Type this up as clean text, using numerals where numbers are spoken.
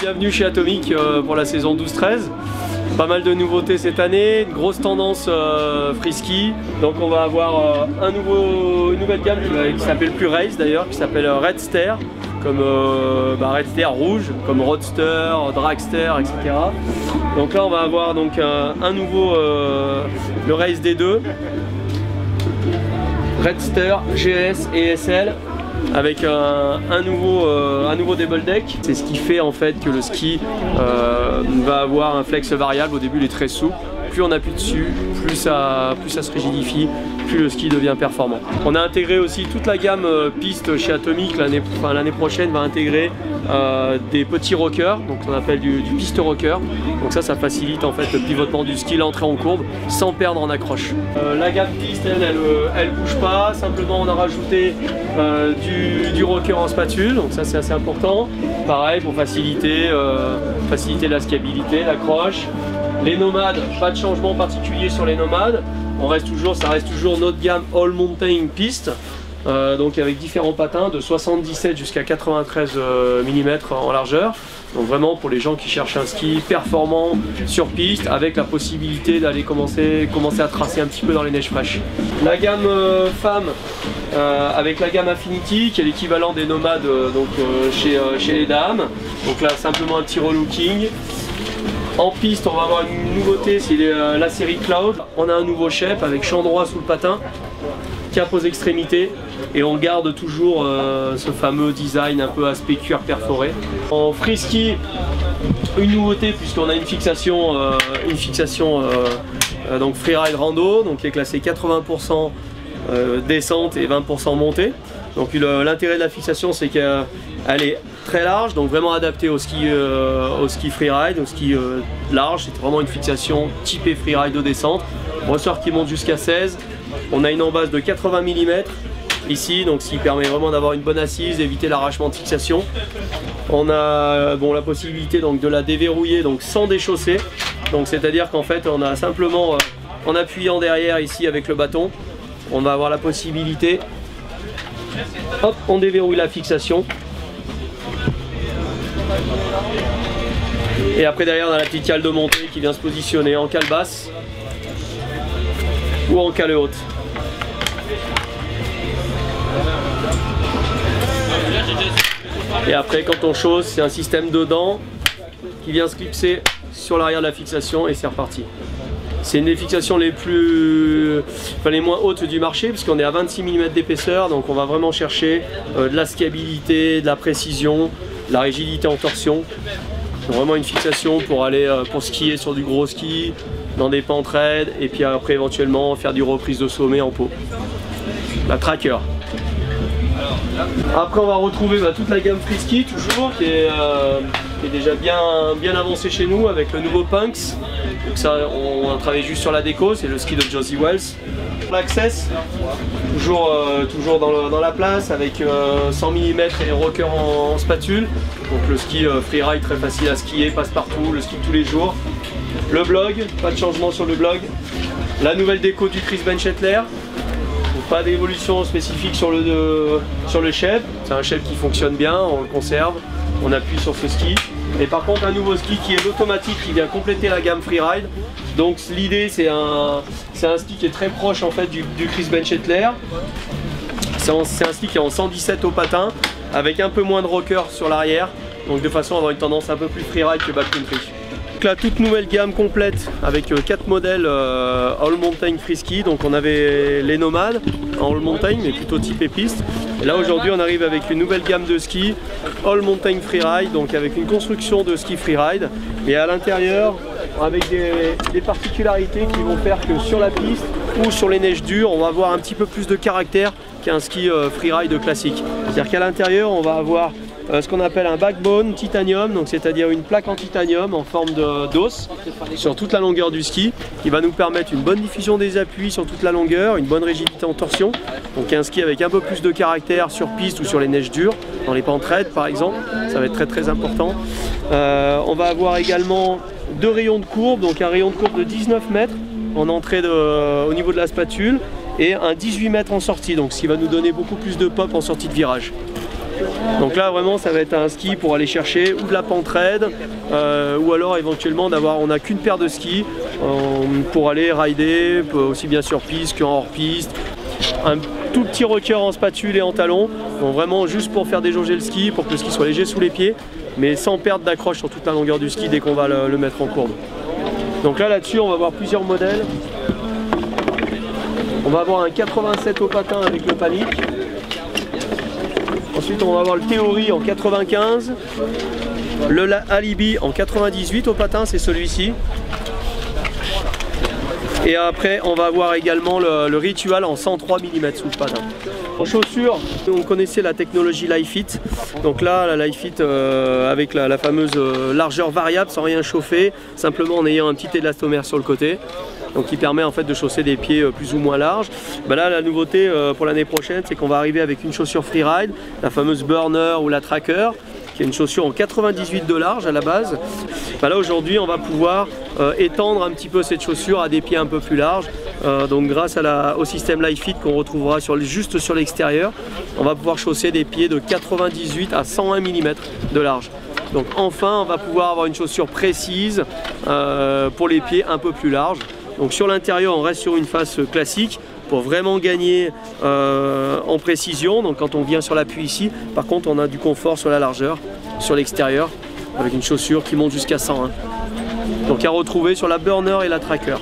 bienvenue chez Atomic pour la saison 12-13. Pas mal de nouveautés cette année, une grosse tendance free-ski. Donc on va avoir une nouvelle gamme qui s'appelle plus Race d'ailleurs, qui s'appelle Redster, comme Redster rouge, comme Roadster, Dragster, etc. Donc là on va avoir donc un nouveau, le Race D2, Redster, GS et SL, avec un nouveau double deck. C'est ce qui fait en fait que le ski va avoir un flex variable. Au début il est très souple, plus on appuie dessus, plus ça se rigidifie, plus le ski devient performant. On a intégré aussi toute la gamme piste chez Atomic. L'année prochaine va intégrer des petits rockers, donc on appelle du piste rocker. Donc ça facilite en fait le pivotement du ski, l'entrée en courbe, sans perdre en accroche. La gamme piste, elle bouge pas. Simplement on a rajouté du rocker en spatule, donc ça c'est assez important. Pareil pour faciliter la skiabilité, l'accroche. Les nomades, pas de changement particulier sur les nomades. Ça reste toujours notre gamme All Mountain piste, donc avec différents patins de 77 jusqu'à 93 mm en largeur. Donc vraiment pour les gens qui cherchent un ski performant sur piste, avec la possibilité d'aller commencer à tracer un petit peu dans les neiges fraîches. La gamme femme avec la gamme Infinity qui est l'équivalent des nomades chez les dames. Donc là simplement un petit relooking. En piste, on va avoir une nouveauté, c'est la série Cloud. On a un nouveau shape avec champ droit sous le patin, cap aux extrémités, et on garde toujours ce fameux design un peu aspect cuir perforé. En free ski, une nouveauté puisqu'on a une fixation donc freeride rando, donc qui est classée 80% descente et 20% montée. Donc l'intérêt de la fixation, c'est qu'elle est très large, donc vraiment adaptée au ski freeride, au ski large. C'est vraiment une fixation typée freeride de descente. Ressort qui monte jusqu'à 16. On a une embase de 80 mm ici, donc ce qui permet vraiment d'avoir une bonne assise, d'éviter l'arrachement de fixation. On a la possibilité donc de la déverrouiller donc sans déchausser. Donc c'est-à-dire qu'en fait on a simplement en appuyant derrière ici avec le bâton, on va avoir la possibilité. Hop, on déverrouille la fixation. Et après derrière on a la petite cale de montée qui vient se positionner en cale basse ou en cale haute. Et après quand on chausse, c'est un système de dents qui vient se clipser sur l'arrière de la fixation et c'est reparti. C'est une des fixations les moins hautes du marché puisqu'on est à 26 mm d'épaisseur, donc on va vraiment chercher de la skiabilité, de la précision, de la rigidité en torsion. Vraiment une fixation pour skier sur du gros ski, dans des pentes raides et puis après éventuellement faire du reprise de sommet en pot. La tracker. Après on va retrouver toute la gamme free ski toujours qui est déjà bien avancée chez nous avec le nouveau Punks. Donc ça on a travaillé juste sur la déco, c'est le ski de Josie Wells. L'Access, toujours dans la place avec 100 mm et rocker en spatule. Donc le ski freeride très facile à skier, passe partout, le ski de tous les jours. Le blog, pas de changement sur le blog. La nouvelle déco du Chris Benchetler. Pas d'évolution spécifique sur le shape. C'est un shape qui fonctionne bien, on le conserve, on appuie sur ce ski. Et par contre un nouveau ski qui est l'automatique qui vient compléter la gamme freeride. Donc l'idée c'est un ski qui est très proche en fait du Chris Benchetler. C'est un ski qui est en 117 au patin avec un peu moins de rocker sur l'arrière. Donc de façon à avoir une tendance un peu plus freeride que backcountry. Donc la toute nouvelle gamme complète avec 4 modèles All Mountain Free Ski. Donc on avait les nomades en All Mountain mais plutôt typé piste. Et là aujourd'hui on arrive avec une nouvelle gamme de ski All Mountain Freeride, donc avec une construction de ski freeride et à l'intérieur avec des particularités qui vont faire que sur la piste ou sur les neiges dures on va avoir un petit peu plus de caractère qu'un ski freeride classique. C'est-à-dire qu'à l'intérieur on va avoir ce qu'on appelle un backbone titanium, donc c'est-à-dire une plaque en titanium en forme d'os sur toute la longueur du ski qui va nous permettre une bonne diffusion des appuis sur toute la longueur, une bonne rigidité en torsion, donc un ski avec un peu plus de caractère sur piste ou sur les neiges dures, dans les pentes raides par exemple, ça va être très important. On va avoir également 2 rayons de courbe, donc un rayon de courbe de 19 mètres en entrée au niveau de la spatule et un 18 mètres en sortie, donc ce qui va nous donner beaucoup plus de pop en sortie de virage. Donc là vraiment ça va être un ski pour aller chercher ou de la pente raide ou alors éventuellement d'avoir, on n'a qu'une paire de skis pour aller rider, aussi bien sur piste qu'en hors piste. Un tout petit rocker en spatule et en talon, donc vraiment juste pour faire déjauger le ski, pour que le ski soit léger sous les pieds, mais sans perdre d'accroche sur toute la longueur du ski dès qu'on va le mettre en courbe. Donc là-dessus on va voir plusieurs modèles. On va avoir un 87 au patin avec le Panic. Ensuite on va avoir le Theory en 95. Le Alibi en 98 au patin, c'est celui-ci. Et après on va avoir également le Ritual en 103 mm sous le patin. En chaussures, on connaissait la technologie Life-Fit. Donc là, la Life-Fit avec la fameuse largeur variable sans rien chauffer, simplement en ayant un petit élastomère sur le côté. Donc qui permet en fait de chausser des pieds plus ou moins larges. Ben là la nouveauté pour l'année prochaine, c'est qu'on va arriver avec une chaussure freeride, la fameuse Burner ou la Tracker, qui est une chaussure en 98 de large à la base. Ben là aujourd'hui on va pouvoir étendre un petit peu cette chaussure à des pieds un peu plus larges. Donc grâce au système Life-Fit qu'on retrouvera juste sur l'extérieur, on va pouvoir chausser des pieds de 98 à 101 mm de large. Donc enfin on va pouvoir avoir une chaussure précise pour les pieds un peu plus larges. Donc sur l'intérieur on reste sur une face classique pour vraiment gagner en précision. Donc quand on vient sur l'appui ici, par contre on a du confort sur la largeur, sur l'extérieur, avec une chaussure qui monte jusqu'à 101. Donc à retrouver sur la Burner et la Tracker.